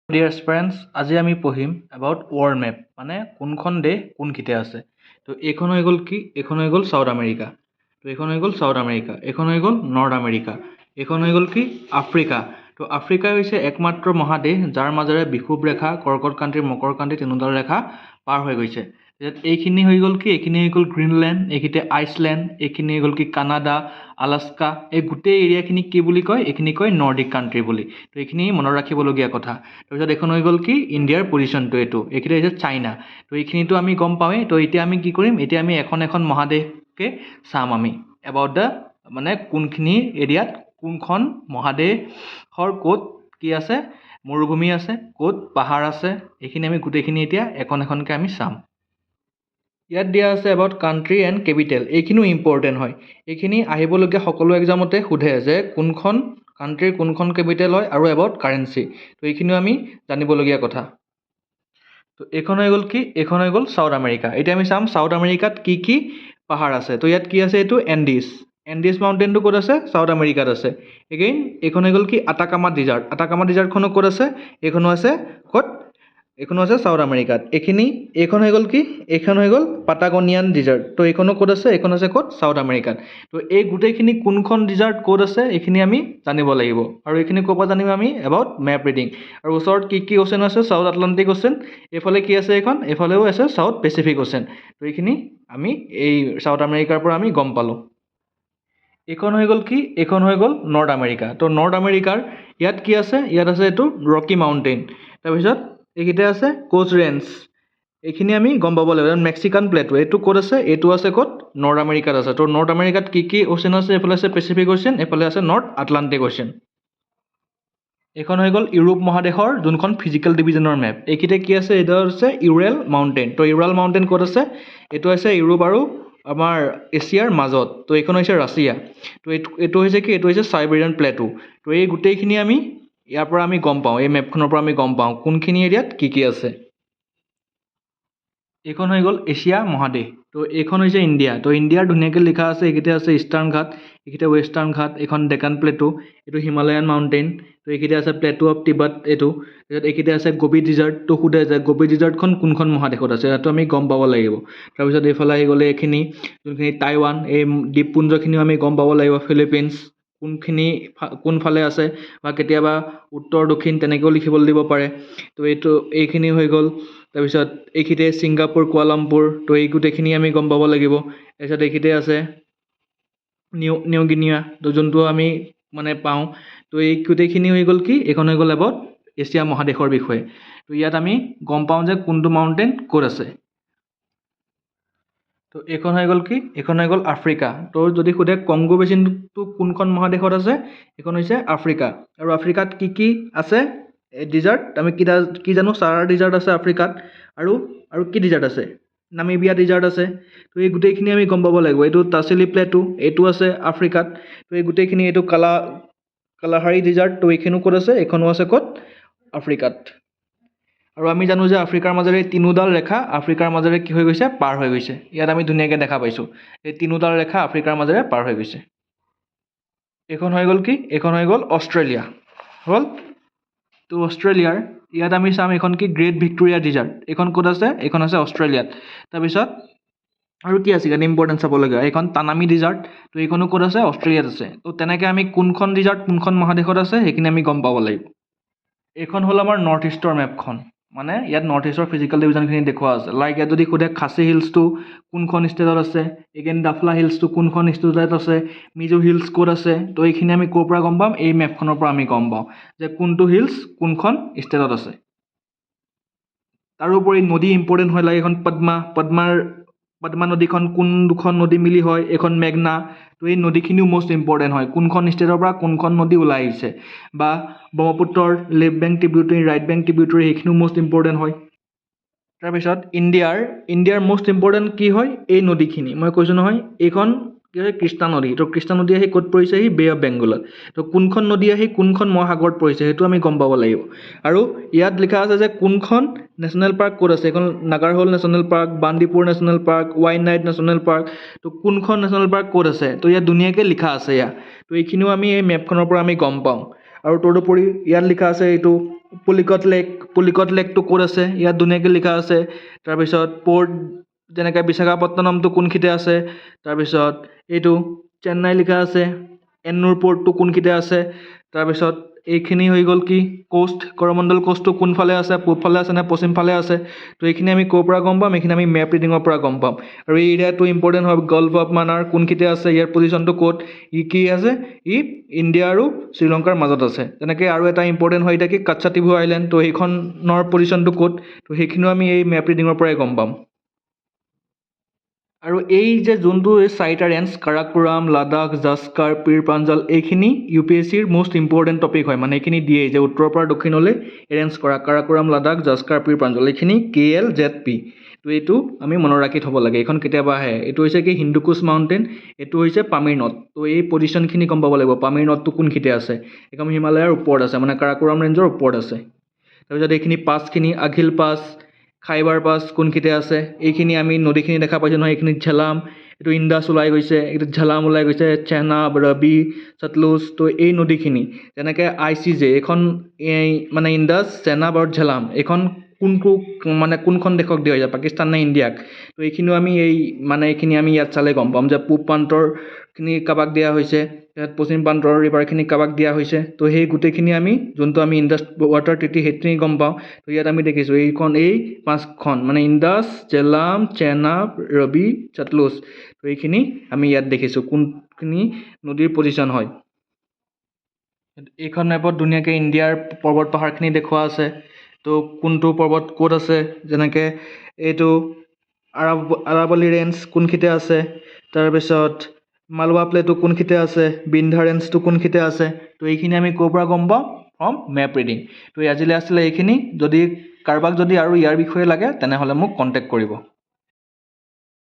Dear স্টুডেণ্টছ, আজি আমি পঢ়িম এবাউট ৱৰ্ল্ড মেপ, মানে কোনখন দেশ কোনখিতে আছে। তো এইখন হৈ গ'ল কি? এইখন হৈ গ'ল চাউথ আমেৰিকা। তো এইখন হৈ গ'ল চাউথ আমেৰিকা। এইখন হৈ গ'ল নৰ্থ আমেৰিকা। এইখন হৈ গ'ল কি? আফ্ৰিকা। তো আফ্ৰিকা হৈছে একমাত্ৰ মহাদেশ যাৰ মাজেৰে বিষুৱ ৰেখা, কৰ্কটক্ৰান্তিৰ মকৰক্ৰান্তি তিনিওডাল ৰেখা পাৰ হৈ গৈছে। এইখিনি হৈ গ'ল কি? এইখিনি হৈ গ'ল গ্ৰীণলেণ্ড, এইখিনিতে আইচলেণ্ড, এইখিনি হৈ গ'ল কি? Canada, Alaska. এই গোটেই এৰিয়াখিনিক কি বুলি কয়? এইখিনি কয় নৰ্ডিক কাণ্ট্ৰি বুলি। তো এইখিনি মনত ৰাখিবলগীয়া কথা। তাৰপিছত এইখন হৈ গ'ল কি? ইণ্ডিয়াৰ পজিশ্যনটো এইখিনি হৈছে চাইনা। তো এইখিনিতো আমি গম পাওঁৱেই। তো এতিয়া আমি কি কৰিম? এতিয়া আমি এখন এখন মহাদেশকে চাম আমি এবাউট দ্য, মানে কোনখিনি এৰিয়াত কোনখন মহাদেশৰ ক'ত কি আছে, মৰুভূমি আছে, ক'ত পাহাৰ আছে, এইখিনি আমি গোটেইখিনি এতিয়া এখন এখনকৈ আমি চাম। ইয়াত দিয়া আছে এবাউট কাণ্ট্ৰি এণ্ড কেপিটেল। এইখিনিও ইম্পৰ্টেণ্ট হয়। এইখিনি আহিবলগীয়া সকলো এক্সামতে সোধে যে কোনখন কাণ্ট্ৰিৰ কোনখন কেপিটেল হয় আৰু এবাউট কাৰেঞ্চি। তো এইখিনিও আমি জানিবলগীয়া কথা। তো এইখন হৈ গ'ল কি? এইখন হৈ গ'ল চাউথ আমেৰিকা। এতিয়া আমি চাম চাউথ আমেৰিকাত কি কি পাহাৰ আছে। তো ইয়াত কি আছে? এইটো এণ্ডিছ। এণ্ডিছ মাউণ্টেইনটো ক'ত আছে? চাউথ আমেৰিকাত আছে। এগেইন এইখন হৈ গ'ল কি? আটাকামা ডিজাৰ্ট। আটাকামা ডিজাৰ্টখনো ক'ত আছে? এইখনো আছে ক'ত? এইখনো আছে চাউথ আমেৰিকাত। এইখন হৈ গ'ল কি? এইখন হৈ গ'ল পাটাগনিয়ান ডিজাৰ্ট। তো এইখনো ক'ত আছে? এইখন আছে ক'ত? চাউথ আমেৰিকাত। তো এই গোটেইখিনি কোনখন ডিজাৰ্ট ক'ত আছে এইখিনি আমি জানিব লাগিব। আৰু এইখিনি ক'ৰ পৰা জানিম আমি? About map reading. আৰু ওচৰত কি কি অ'চেন আছে? South Atlantic ocean. এইফালে কি আছে? এইখন এইফালেও আছে চাউথ পেচিফিক অ'চেন। তো এইখিনি আমি এই চাউথ আমেৰিকাৰ পৰা আমি গম পালোঁ। এইখন হৈ গ'ল কি? এইখন হৈ গ'ল নৰ্থ আমেৰিকা। তো নৰ্থ আমেৰিকাৰ ইয়াত কি আছে? ইয়াত আছে এইটো ৰকি মাউণ্টেইন। তাৰপিছত এইকেইটা আছে কোচ ৰেঞ্জ। এইখিনি আমি গম পাব লাগিব। মেক্সিকান প্লেটো এইটো ক'ত আছে? এইটো আছে ক'ত? নৰ্থ আমেৰিকাত আছে। তো নৰ্থ আমেৰিকাত কি কি অ'চেন আছে? এইফালে আছে পেচিফিক অ'চেন, এইফালে আছে নৰ্থ আটলাণ্টিক অ'চেন। এইখন হৈ গ'ল ইউৰোপ মহাদেশৰ যোনখন ফিজিকেল ডিভিজনৰ মেপ। এইকেইটা কি আছে? এইটো হৈছে ইউৰেল মাউণ্টেইন। তো ইউৰেল মাউণ্টেইন ক'ত আছে? এইটো হৈছে ইউৰোপ আৰু আমাৰ এছিয়াৰ মাজত। তো এইখন হৈছে ৰাছিয়া। তো এইটো হৈছে কি? এইটো হৈছে চাইবেৰিয়ান প্লেটো। তো এই গোটেইখিনি আমি ইয়াৰ পৰা আমি গম পাওঁ, এই মেপখনৰ পৰা আমি গম পাওঁ কোনখিনি এৰিয়াত কি কি আছে। এইখন হৈ গ'ল এছিয়া মহাদেশ। তো এইখন হৈছে ইণ্ডিয়া। তো ইণ্ডিয়াৰ ধুনীয়াকৈ লিখা আছে। এইকেইটা আছে ইষ্টাৰ্ণ ঘাট, এইকেইটা ৱেষ্টাৰ্ণ ঘাট, এইখন ডেকান প্লেটো, এইটো হিমালয়ান মাউণ্টেইন। তো এইকেইটা আছে প্লেটো অফ তিব্বত এইটো। তাৰপিছত এইকেইটা আছে গোবি ডিজাৰ্ট। তো সোধে যে গোবি ডিজাৰ্টখন কোনখন মহাদেশত আছে, সেইটো আমি গম পাব লাগিব। তাৰপিছত এইফালে আহি গ'লে এইখিনি যোনখিনি টাইৱান, এই দ্বীপপুঞ্জখিনিও আমি গম পাব লাগিব। ফিলিপিনছ কোনফালে আছে, বা কেতিয়াবা উত্তৰ দক্ষিণ তেনেকৈও লিখিবলৈ দিব পাৰে। তো এইখিনি হৈ গ'ল। তাৰপিছত এইখিনিতে ছিংগাপুৰ, কুৱালালামপুৰ। তো এই গোটেইখিনি আমি গম পাব লাগিব। তাৰপিছত এইখিনিতে আছে নিউ গিনিয়া, তো যোনটো আমি মানে পাওঁ। তো এই গোটেইখিনি হৈ গ'ল কি? এইখন হৈ গ'ল এবাউট এছিয়া মহাদেশৰ বিষয়ে। তো ইয়াত আমি গম পাওঁ যে কোনটো মাউণ্টেইন ক'ত আছে। তো এইখন হৈ গ'ল কি? এইখন হৈ গ'ল আফ্ৰিকা। তো যদি সোধে কংগো বেচিনটো কোনখন মহাদেশত আছে, এইখন হৈছে আফ্ৰিকা। আৰু আফ্ৰিকাত কি কি আছে ডিজাৰ্ট? আমি কি জানো? চাৰাৰ ডিজাৰ্ট আছে আফ্ৰিকাত। আৰু কি ডিজাৰ্ট আছে? নামিবিয়া ডিজাৰ্ট আছে। তো এই গোটেইখিনি আমি গম পাব লাগিব। এইটো টাচিলি প্লেটো, এইটো আছে আফ্ৰিকাত। তো এই গোটেইখিনি, এইটো কালাহাৰী ডিজাৰ্ট। তো এইখিনিও ক'ত আছে? এইখনো আছে ক'ত? আফ্ৰিকাত। আৰু আমি জানো যে আফ্ৰিকাৰ মাজেৰে তিনিওডাল ৰেখা আফ্ৰিকাৰ মাজেৰে কি হৈ গৈছে? পাৰ হৈ গৈছে। ইয়াত আমি ধুনীয়াকৈ দেখা পাইছোঁ এই তিনিওডাল ৰেখা আফ্ৰিকাৰ মাজেৰে পাৰ হৈ গৈছে। এইখন হৈ গ'ল কি? এইখন হৈ গ'ল অষ্ট্ৰেলিয়া হ'ল। তো অষ্ট্ৰেলিয়াৰ ইয়াত আমি চাম এইখন কি? Great Victoria desert. এইখন ক'ত আছে? এইখন আছে অষ্ট্ৰেলিয়াত। তাৰপিছত আৰু কি আছে ইয়াত ইম্পৰ্টেণ্ট চাবলগীয়া? এইখন তানামি ডিজাৰ্ট। তো এইখনো ক'ত আছে? অষ্ট্ৰেলিয়াত আছে। তো তেনেকৈ আমি কোনখন ডিজাৰ্ট কোনখন মহাদেশত আছে সেইখিনি আমি গম পাব লাগিব। এইখন হ'ল আমাৰ নৰ্থ ইষ্টৰ মেপখন। মানে ইয়াত নৰ্থ ইষ্টৰ ফিজিকেল ডিভিজনখিনি দেখুওৱা আছে। লাইক ইয়াত যদি সোধে খাচী হিলছটো কোনখন ষ্টেটত আছে, এগেইন ডাফলা হিলছটো কোনখন ষ্টেটত আছে, মিজো হিলছ ক'ত আছে। তো এইখিনি আমি ক'ৰ পৰা গম পাম? এই মেপখনৰ পৰা আমি গম পাওঁ যে কোনটো হিলছ কোনখন ষ্টেটত আছে। তাৰোপৰি নদী ইম্পৰ্টেণ্ট হয়। লাগে এখন পদ্মা নদীখন কোন দুখন নদী মিলি হয়? এইখন মেঘনা। তো এই নদীখিনিও মষ্ট ইম্পৰ্টেণ্ট হয়, কোনখন ষ্টেটৰ পৰা কোনখন নদী ওলাই আহিছে। বা ব্ৰহ্মপুত্ৰৰ left bank tributary, right bank tributary, সেইখিনিও মষ্ট ইম্পৰ্টেণ্ট হয়। তাৰপিছত ইণ্ডিয়াৰ মষ্ট ইম্পৰ্টেণ্ট কি হয়? এই নদীখিনি মই কৈছোঁ নহয়, এইখন কি হয়? কৃষ্ণা নদী। তো কৃষ্ণা নদী আহি ক'ত পৰিছেহি? বে অফ বেংগলত। তো কোনখন নদী আহি কোনখন মহাসাগৰত পৰিছে সেইটো আমি গম পাব লাগিব। আৰু ইয়াত লিখা আছে যে কোনখন নেশ্যনেল পাৰ্ক ক'ত আছে। এইখন Nagarhole national park, Bandipur national park, Wayanad national park. তো কোনখন নেশ্যনেল পাৰ্ক ক'ত আছে? তো ইয়াত ধুনীয়াকৈ লিখা আছে ইয়াত। তো এইখিনিও আমি এই মেপখনৰ পৰা আমি গম পাওঁ। আৰু তদুপৰি ইয়াত লিখা আছে এইটো পুলিকট লেকটো ক'ত আছে ইয়াত ধুনীয়াকৈ লিখা আছে। তাৰপিছত প'ৰ্ট যেনেকৈ বিশাখাপট্টনমটো কোনখিনিতে আছে, তাৰপিছত এইটো চেন্নাই লিখা আছে, এন্নুৰ প'ৰ্টটো কোনখিনিতে আছে, তাৰপিছত এইখিনি হৈ গ'ল কি কোষ্ট, কৰমণ্ডল কোষ্টটো কোনফালে আছে, পূবফালে আছে নে পশ্চিমফালে আছে। তো এইখিনি আমি ক'ৰ পৰা গম পাম, এইখিনি আমি মেপ ৰিডিঙৰ পৰা গম পাম। আৰু এই এৰিয়াটো ইম্পৰ্টেণ্ট হয়, গল্ফ অফ মানাৰ কোনখিনিতে আছে, ইয়াৰ পজিশ্যনটো ক'ত, ই কি আছে, ই ইণ্ডিয়া আৰু শ্ৰীলংকাৰ মাজত আছে। তেনেকৈ আৰু এটা ইম্পৰ্টেণ্ট হয় এতিয়া কি কাচ্চাটিভু আইলেণ্ড, তো সেইখনৰ পজিশ্যনটো ক'ত, তো সেইখিনিও আমি এই মেপ ৰিডিঙৰ পৰাই গম পাম। আৰু এই যে যোনটো এই চাৰিটা ৰেঞ্জ কাৰাকোৰাম, লাডাখ, জাস্কাৰ, পীৰ পাঞ্জাল, এইখিনি UPSCৰ মষ্ট ইম্পৰ্টেণ্ট টপিক হয়। মানে এইখিনি দিয়ে যে উত্তৰৰ পৰা দক্ষিণলৈ এৰেঞ্জ কৰা কাৰাকোৰাম, লাডাখ, জাস্কাৰ, পীৰ পাঞ্জাল, এইখিনি KLZP। তো এইটো আমি মনত ৰাখি থ'ব লাগে, এইখন কেতিয়াবা আহে। এইটো হৈছে কি হিন্দুকুছ মাউণ্টেইন, এইটো হৈছে পামিৰ নদ। তো এই পজিশ্যনখিনি গম পাব লাগিব, পামিৰ নদটো কোনখিনিতে আছে, একদম হিমালয়ৰ ওপৰত আছে, মানে কাৰাকোৰাম ৰেঞ্জৰ ওপৰত আছে। তাৰপিছত এইখিনি পাছখিনি আঘিল পাছ, খাইবাৰ পাছ কোনখিনিতে আছে, এইখিনি আমি নদীখিনি দেখা পাইছোঁ নহয়, এইখিনিত ঝেলাম, এইটো ইণ্ডাছ ওলাই গৈছে, এইটো ঝেলাম ওলাই গৈছে, চেনাব, ৰবি, সতলুজ। তো এই নদীখিনি যেনেকৈ ICJ এইখন মানে ইণ্ডাছ, চেনাব আৰু ঝেলাম, এইখন কোনখন দেশক দিয়া হৈছে, পাকিস্তান নে ইণ্ডিয়াক। তো এইখিনিও আমি এইখিনি আমি ইয়াত চালে গম পাম যে পূব প্ৰান্তৰখিনি কাবাক দিয়া হৈছে, ইয়াত পশ্চিম প্ৰান্তৰ ৰিভাৰখিনি কাবাক দিয়া হৈছে। তো সেই গোটেইখিনি আমি যোনটো আমি ইণ্ডাছ ৱাটাৰ ট্ৰিটি সেইখিনি গম পাওঁ। তো ইয়াত আমি দেখিছোঁ এই পাঁচখন মানে ইণ্ডাছ, ঝেলাম, চেনাব, ৰবি, সতলুজ। তো এইখিনি আমি ইয়াত দেখিছোঁ কোনখিনি নদীৰ পজিশ্যন হয়। এইখন মেপত ধুনীয়াকৈ ইণ্ডিয়াৰ পৰ্বত পাহাৰখিনি দেখুওৱা আছে। তো কোনটো পৰ্বত ক'ত আছে, যেনেকৈ এইটো আৰাৱলী ৰেঞ্জ কোনখিনিতে আছে, তাৰপিছত মালৱা প্লেটো কোনখিনিতে আছে, বিন্ধ্যা ৰেঞ্জটো কোনখিনিতে আছে। তো এইখিনি আমি ক'ৰ পৰা গম পাওঁ, ফ্ৰম মেপ ৰিডিং। তো আজিলৈ আছিলে এইখিনি। যদি কাৰোবাক যদি আৰু ইয়াৰ বিষয়ে লাগে তেনেহ'লে মোক কণ্টেক্ট কৰিব।